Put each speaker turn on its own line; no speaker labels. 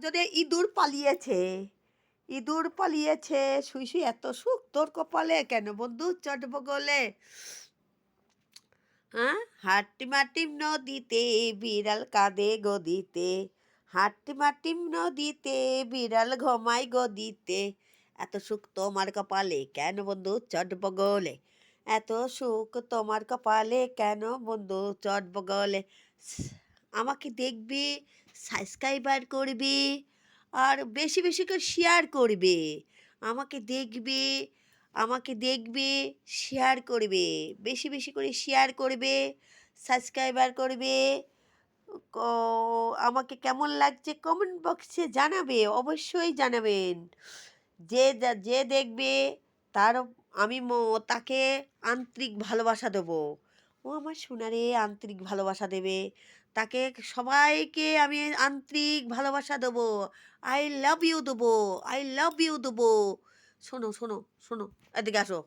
যদি ইঁদুর পালিয়েছে, ইঁদুর পালিয়েছে, শুই শুই এত সুখ তোর কপালে কেন বন্ধু চটবগলে। হ্যাঁ, হাট্টিমাটিম নদীতে বিড়াল কাঁদে গদিতে, হাট্টিমাটিম নদীতে বিড়াল ঘুমায় গদিতে, এত সুখ তোমার কপালে কেন বন্ধু চটবগলে, এত সুখ তোমার কপালে কেন বন্ধু চটবগলে। আমাকে দেখবি, সাবস্ক্রাইবার করবি, আর বেশি বেশি করে শেয়ার করবে। আমাকে দেখবি, আমাকে দেখবে, শেয়ার করবে, বেশি বেশি করে শেয়ার করবে, সাবস্ক্রাইবার করবে। আমাকে কেমন লাগছে কমেন্ট বক্সে জানাবে, অবশ্যই জানাবেন। যে দেখবে তার আমি তাকে আন্তরিক ভালোবাসা দেবো। ও আমার সোনারে আন্তরিক ভালোবাসা দেবে, তাকে সবাইকে আমি আন্তরিক ভালোবাসা দেবো। আই লাভ ইউ দেবো, আই লাভ ইউ দেবো। শোনো শোনো শোনো, এদিকে আসো।